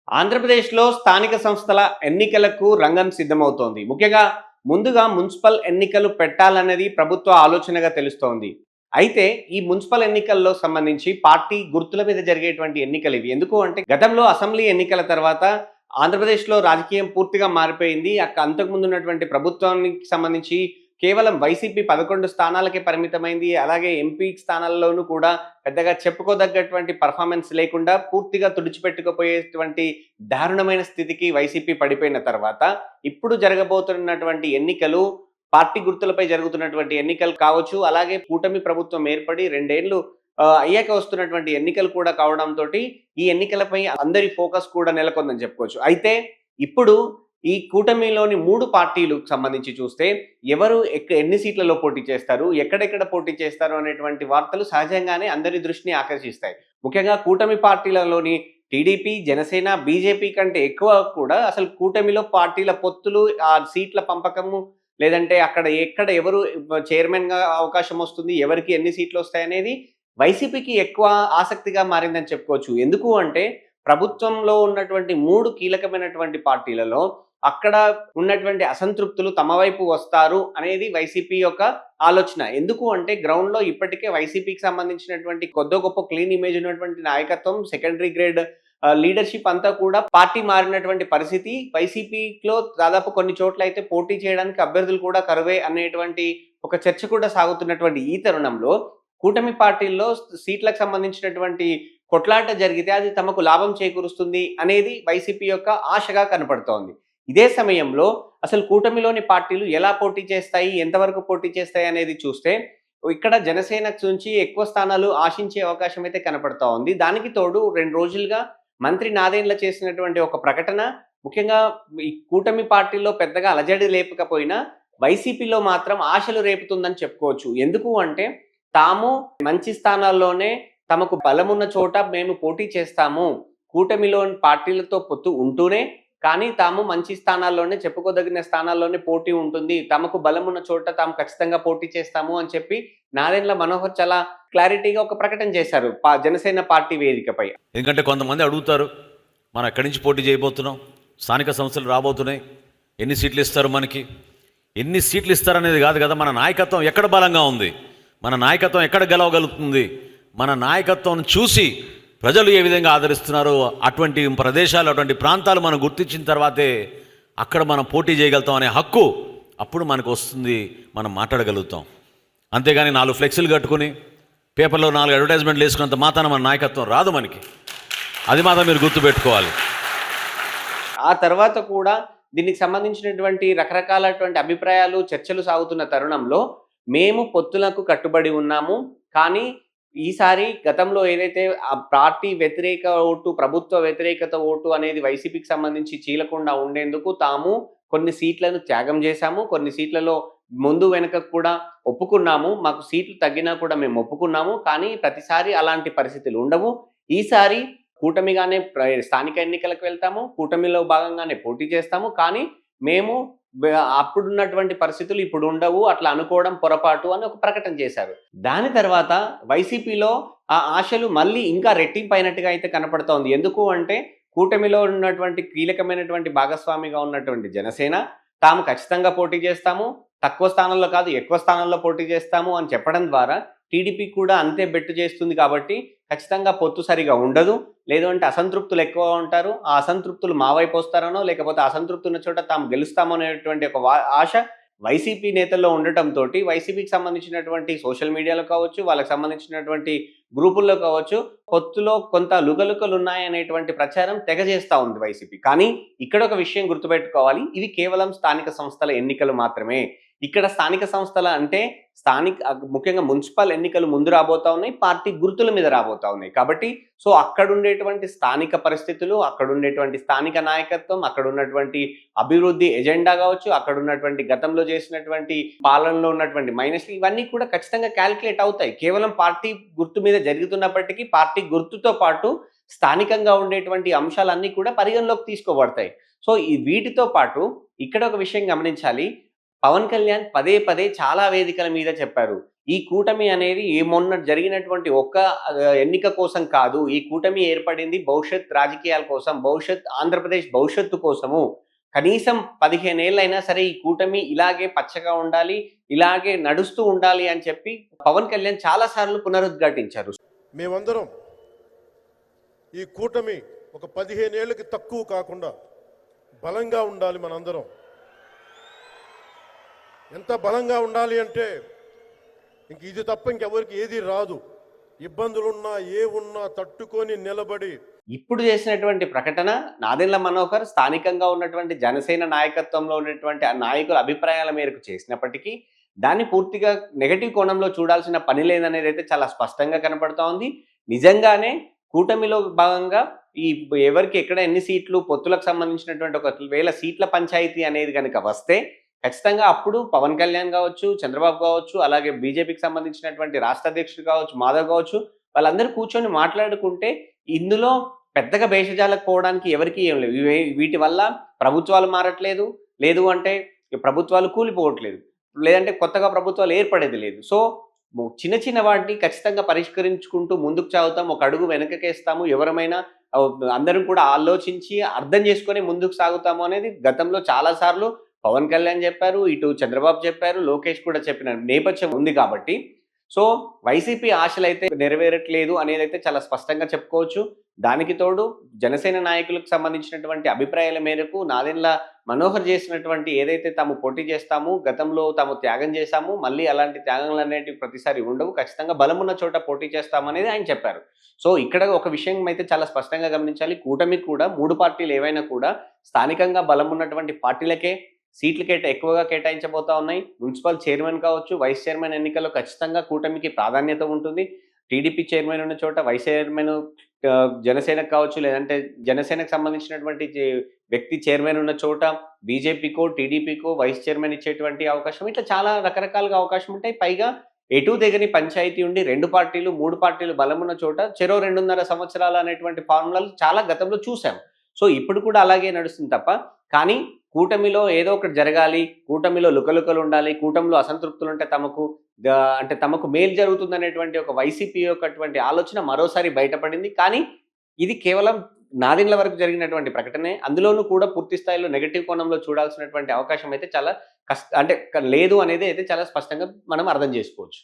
ఆంధ్రప్రదేశ్‌లో స్థానిక సంస్థల ఎన్నికలకు రంగం సిద్ధమవుతోంది. ముఖ్యంగా ముందుగా మున్సిపల్ ఎన్నికలు పెట్టాలన్నది ప్రభుత్వ ఆలోచనగా తెలుస్తోంది. అయితే ఈ మున్సిపల్ ఎన్నికల్లో సంబంధించి పార్టీ గుర్తుల మీద జరిగేటువంటి ఎన్నికలివి. ఎందుకు అంటే గతంలో అసెంబ్లీ ఎన్నికల తర్వాత ఆంధ్రప్రదేశ్‌లో రాజకీయం పూర్తిగా మారిపోయింది. అంతకుముందు ఉన్నటువంటి ప్రభుత్వానికి సంబంధించి కేవలం వైసీపీ 11 స్థానాలకే పరిమితమైంది. అలాగే ఎంపీ స్థానాల్లోనూ కూడా పెద్దగా చెప్పుకోదగ్గటువంటి పెర్ఫార్మన్స్ లేకుండా పూర్తిగా తుడిచిపెట్టుకుపోయేటువంటి దారుణమైన స్థితికి వైసీపీ పడిపోయిన తర్వాత, ఇప్పుడు జరగబోతున్నటువంటి ఎన్నికలు పార్టీ గుర్తులపై జరుగుతున్నటువంటి ఎన్నికలు కావచ్చు. అలాగే కూటమి ప్రభుత్వం ఏర్పడి 2 ఏళ్లు అయ్యాక వస్తున్నటువంటి ఎన్నికలు కూడా కావడంతోటి ఈ ఎన్నికలపై అందరి ఫోకస్ కూడా నెలకొందని చెప్పుకోవచ్చు. అయితే ఇప్పుడు ఈ కూటమిలోని 3 పార్టీలకు సంబంధించి చూస్తే ఎవరు ఎన్ని సీట్లలో పోటీ చేస్తారు, ఎక్కడెక్కడ పోటీ చేస్తారు అనేటువంటి వార్తలు సహజంగానే అందరి దృష్టిని ఆకర్షిస్తాయి. ముఖ్యంగా కూటమి పార్టీలలోని టీడీపీ, జనసేన, బీజేపీ కంటే ఎక్కువ కూడా అసలు కూటమిలో పార్టీల పొత్తులు, ఆ సీట్ల పంపకము, లేదంటే ఎక్కడ ఎవరు చైర్మన్‌గా అవకాశం వస్తుంది, ఎవరికి ఎన్ని సీట్లు వస్తాయనేది వైసీపీకి ఎక్కువ ఆసక్తిగా మారిందని చెప్పుకోవచ్చు. ఎందుకు అంటే ప్రభుత్వంలో ఉన్నటువంటి 3 కీలకమైనటువంటి పార్టీలలో అక్కడ ఉన్నటువంటి అసంతృప్తులు తమ వైపు వస్తారు అనేది వైసీపీ యొక్క ఆలోచన. ఎందుకు అంటే గ్రౌండ్‌లో ఇప్పటికే వైసీపీకి సంబంధించినటువంటి కొద్దో గొప్ప క్లీన్ ఇమేజ్ ఉన్నటువంటి నాయకత్వం, సెకండరీ గ్రేడ్ లీడర్‌షిప్ అంతా కూడా పార్టీ మారినటువంటి పరిస్థితి. వైసీపీలో దాదాపు కొన్ని చోట్లయితే పోటీ చేయడానికి అభ్యర్థులు కూడా కరువే అనేటువంటి ఒక చర్చ కూడా సాగుతున్నటువంటి ఈ తరుణంలో కూటమి పార్టీల్లో సీట్లకు సంబంధించినటువంటి కొట్లాట జరిగితే అది తమకు లాభం చేకూరుస్తుంది అనేది వైసీపీ యొక్క ఆశగా కనపడుతోంది. ఇదే సమయంలో అసలు కూటమిలోని పార్టీలు ఎలా పోటీ చేస్తాయి, ఎంతవరకు పోటీ చేస్తాయి అనేది చూస్తే ఇక్కడ జనసేన నుంచి ఎక్కువ స్థానాలు ఆశించే అవకాశం అయితే కనపడతా ఉంది. దానికి తోడు 2 రోజులుగా మంత్రి నాదెండ్ల చేసినటువంటి ఒక ప్రకటన ముఖ్యంగా ఈ కూటమి పార్టీల్లో పెద్దగా అలజడి లేపకపోయినా వైసీపీలో మాత్రం ఆశలు రేపుతుందని చెప్పుకోవచ్చు. ఎందుకు అంటే తాము మంచి స్థానాల్లోనే తమకు బలమున్న చోట మేము పోటీ చేస్తాము. కూటమిలోని పార్టీలతో పొత్తు ఉంటూనే కానీ తాము మంచి స్థానాల్లోనే చెప్పుకోదగిన స్థానాల్లోనే పోటీ ఉంటుంది. తమకు బలమున్న చోట తాము ఖచ్చితంగా పోటీ చేస్తాము అని చెప్పి నాదెండ్ల మనోహర్ చాలా క్లారిటీగా ఒక ప్రకటన చేశారు జనసేన పార్టీ వేదికపై. ఎందుకంటే కొంతమంది అడుగుతారు, మనం ఎక్కడి నుంచి పోటీ చేయబోతున్నాం, స్థానిక సంస్థలు రాబోతున్నాయి, ఎన్ని సీట్లు ఇస్తారు, మనకి ఎన్ని సీట్లు ఇస్తారనేది కాదు కదా, మన నాయకత్వం ఎక్కడ బలంగా ఉంది, మన నాయకత్వం ఎక్కడ గెలవగలుగుతుంది, మన నాయకత్వం చూసి ప్రజలు ఏ విధంగా ఆదరిస్తున్నారో అటువంటి ప్రదేశాలు, అటువంటి ప్రాంతాలు మనం గుర్తించిన తర్వాతే అక్కడ మనం పోటీ చేయగలుగుతాం అనే హక్కు అప్పుడు మనకు వస్తుంది, మనం మాట్లాడగలుగుతాం. అంతేగాని 4 ఫ్లెక్సీలు కట్టుకుని పేపర్లో 4 అడ్వర్టైజ్మెంట్లు వేసుకున్నంత మాత్రాన మన నాయకత్వం రాదు మనకి. అది మాత్రం మీరు గుర్తుపెట్టుకోవాలి. ఆ తర్వాత కూడా దీనికి సంబంధించినటువంటి రకరకాలటువంటి అభిప్రాయాలు, చర్చలు సాగుతున్న తరుణంలో మేము పొత్తులకు కట్టుబడి ఉన్నాము. కానీ ఈసారి గతంలో ఏదైతే ఆ పార్టీ వ్యతిరేక ఓటు, ప్రభుత్వ వ్యతిరేకత ఓటు అనేది వైసీపీకి సంబంధించి చీలకుండా ఉండేందుకు తాము కొన్ని సీట్లను త్యాగం చేశాము. కొన్ని సీట్లలో ముందు వెనుక కూడా ఒప్పుకున్నాము. మాకు సీట్లు తగ్గినా కూడా మేము ఒప్పుకున్నాము. కానీ ప్రతిసారి అలాంటి పరిస్థితులు ఉండవు. ఈసారి కూటమిగానే స్థానిక ఎన్నికలకు వెళ్తాము. కూటమిలో భాగంగానే పోటీ చేస్తాము. కానీ మేము అప్పుడున్నటువంటి పరిస్థితులు ఇప్పుడు ఉండవు, అట్లా అనుకోవడం పొరపాటు అని ఒక ప్రకటన చేశారు. దాని తర్వాత వైసీపీలో ఆ ఆశలు మళ్ళీ ఇంకా రెట్టింపైనట్టుగా అయితే కనపడుతోంది. ఎందుకు అంటే కూటమిలో ఉన్నటువంటి కీలకమైనటువంటి భాగస్వామిగా ఉన్నటువంటి జనసేన తాము ఖచ్చితంగా పోటీ చేస్తాము, తక్కువ స్థానంలో కాదు ఎక్కువ స్థానంలో పోటీ చేస్తాము అని చెప్పడం ద్వారా టీడీపీ కూడా అంతే బెట్టు చేస్తుంది. కాబట్టి ఖచ్చితంగా పొత్తు సరిగా ఉండదు, లేదు అంటే అసంతృప్తులు ఎక్కువ ఉంటారు. ఆ అసంతృప్తులు మా వైపు వస్తారనో, లేకపోతే అసంతృప్తి ఉన్న చోట తాము గెలుస్తామో అనేటువంటి ఒక ఆశ వైసీపీ నేతల్లో ఉండటంతో వైసీపీకి సంబంధించినటువంటి సోషల్ మీడియాలో కావచ్చు, వాళ్ళకి సంబంధించినటువంటి గ్రూపుల్లో కావచ్చు, పొత్తులో కొంత లుకలుకలు ఉన్నాయనేటువంటి ప్రచారం తెగ చేస్తూ ఉంది వైసీపీ. కానీ ఇక్కడ ఒక విషయం గుర్తుపెట్టుకోవాలి, ఇవి కేవలం స్థానిక సంస్థల ఎన్నికలు మాత్రమే. ఇక్కడ స్థానిక సంస్థల అంటే ముఖ్యంగా మున్సిపల్ ఎన్నికలు ముందు రాబోతా ఉన్నాయి, పార్టీ గుర్తుల మీద రాబోతా ఉన్నాయి. కాబట్టి అక్కడుండేటువంటి స్థానిక పరిస్థితులు, అక్కడుండేటువంటి స్థానిక నాయకత్వం, అక్కడున్నటువంటి అభివృద్ధి ఎజెండా కావచ్చు, అక్కడున్నటువంటి గతంలో చేసినటువంటి పాలనలో ఉన్నటువంటి మైనస్లు, ఇవన్నీ కూడా ఖచ్చితంగా క్యాలిక్యులేట్ అవుతాయి. కేవలం పార్టీ గుర్తు మీద జరుగుతున్నప్పటికీ పార్టీ గుర్తుతో పాటు స్థానికంగా ఉండేటువంటి అంశాలన్నీ కూడా పరిగణలోకి తీసుకోబడతాయి. వీటితో పాటు ఇక్కడ ఒక విషయం గమనించాలి. పవన్ కళ్యాణ్ పదే పదే చాలా వేదికల మీద చెప్పారు, ఈ కూటమి అనేది మొన్న జరిగినటువంటి ఒక్క ఎన్నిక కోసం కాదు. ఈ కూటమి ఏర్పడింది భవిష్యత్ రాజకీయాల కోసం, ఆంధ్రప్రదేశ్ భవిష్యత్తు కోసము. కనీసం 15 ఏళ్ళైనా సరే ఈ కూటమి ఇలాగే పచ్చగా ఉండాలి, ఇలాగే నడుస్తూ ఉండాలి అని చెప్పి పవన్ కళ్యాణ్ చాలా సార్లు పునరుద్ఘాటించారు. మేమందరం ఈ కూటమి ఒక 15 ఏళ్ళకి తక్కువ కాకుండా బలంగా ఉండాలి. మనందరం ఎంత బలంగా ఉండాలి అంటే ఇంక ఇది తప్ప ఇంకెవరికి ఏది రాదు. ఇబ్బందులున్నా ఉన్నా తట్టుకొని నిలబడి ఇప్పుడు చేసినటువంటి ప్రకటన నాదెండ్ల మనోహర్ స్థానికంగా ఉన్నటువంటి జనసేన నాయకత్వంలో ఉన్నటువంటి ఆ నాయకుల అభిప్రాయాల మేరకు చేసినప్పటికీ దాన్ని పూర్తిగా నెగటివ్ కోణంలో చూడాల్సిన పని లేదనేది అయితే చాలా స్పష్టంగా కనపడతా ఉంది. నిజంగానే కూటమిలో భాగంగా ఈ ఎవరికి ఎక్కడ ఎన్ని సీట్లు పొత్తులకు సంబంధించినటువంటి 1,000 సీట్ల పంచాయతీ అనేది కనుక వస్తే ఖచ్చితంగా అప్పుడు పవన్ కళ్యాణ్ కావచ్చు, చంద్రబాబు కావచ్చు, అలాగే బీజేపీకి సంబంధించినటువంటి రాష్ట్ర అధ్యక్షుడు కావచ్చు, మాధవ్ కావచ్చు, వాళ్ళందరూ కూర్చొని మాట్లాడుకుంటే ఇందులో పెద్దగా భేషజాలకు పోవడానికి ఎవరికి ఏం లేవు. వీటి వల్ల ప్రభుత్వాలు మారట్లేదు, లేదు అంటే ప్రభుత్వాలు కూలిపోవట్లేదు, లేదంటే కొత్తగా ప్రభుత్వాలు ఏర్పడేది లేదు. సో చిన్న చిన్న వాటిని ఖచ్చితంగా పరిష్కరించుకుంటూ ముందుకు సాగుతాం, ఒక అడుగు వెనకకేస్తాము, ఎవరమైనా అందరం కూడా ఆలోచించి అర్థం చేసుకొని ముందుకు సాగుతాము అనేది గతంలో చాలాసార్లు పవన్ కళ్యాణ్ చెప్పారు, ఇటు చంద్రబాబు చెప్పారు, లోకేష్ కూడా చెప్పిన నేపథ్యం ఉంది. కాబట్టి సో వైసీపీ ఆశలు అయితే నెరవేరట్లేదు అనేది అయితే చాలా స్పష్టంగా చెప్పుకోవచ్చు. దానికి తోడు జనసేన నాయకులకు సంబంధించినటువంటి అభిప్రాయాల మేరకు నాదెండ్ల మనోహర్ చేసినటువంటి ఏదైతే తాము పోటీ చేస్తాము, గతంలో తాము త్యాగం చేశాము, మళ్ళీ అలాంటి త్యాగంలు అనేటివి ప్రతిసారి ఉండవు, ఖచ్చితంగా బలమున్న చోట పోటీ చేస్తామనేది ఆయన చెప్పారు. సో ఇక్కడ ఒక విషయం అయితే చాలా స్పష్టంగా గమనించాలి. కూటమికి కూడా 3 పార్టీలు ఏవైనా కూడా స్థానికంగా బలం ఉన్నటువంటి పార్టీలకే సీట్లు ఎక్కువగా కేటాయించబోతా ఉన్నాయి. మున్సిపల్ చైర్మన్ కావచ్చు, వైస్ చైర్మన్ ఎన్నికల్లో ఖచ్చితంగా కూటమికి ప్రాధాన్యత ఉంటుంది. టీడీపీ చైర్మన్ ఉన్న చోట వైస్ చైర్మన్ జనసేనకు కావచ్చు, లేదంటే జనసేనకు సంబంధించినటువంటి వ్యక్తి చైర్మన్ ఉన్న చోట బీజేపీకో టీడీపీకో వైస్ చైర్మన్ ఇచ్చేటువంటి అవకాశం, ఇట్లా చాలా రకరకాలుగా అవకాశం ఉంటాయి. పైగా ఎటు దిగని పంచాయతీ ఉండి 2 పార్టీలు 3 పార్టీలు బలమున్న చోట చెరో 2.5 సంవత్సరాలు అనేటువంటి ఫార్ములాలు చాలా గతంలో చూసాం. సో ఇప్పుడు కూడా అలాగే నడుస్తుంది తప్ప, కానీ కూటమిలో ఏదో ఒకటి జరగాలి, కూటమిలో లుకలుకలు ఉండాలి, కూటమిలో అసంతృప్తులు ఉంటే తమకు మేలు జరుగుతుందనేటువంటి ఒక వైసీపీ యొక్కటువంటి ఆలోచన మరోసారి బయటపడింది. కానీ ఇది కేవలం నాదెండ్ల వరకు జరిగినటువంటి ప్రకటనే. అందులోనూ కూడా పూర్తి స్థాయిలో నెగటివ్ కోణంలో చూడాల్సినటువంటి అవకాశం అయితే చాలా లేదు అనేది అయితే చాలా స్పష్టంగా మనం అర్థం చేసుకోవచ్చు.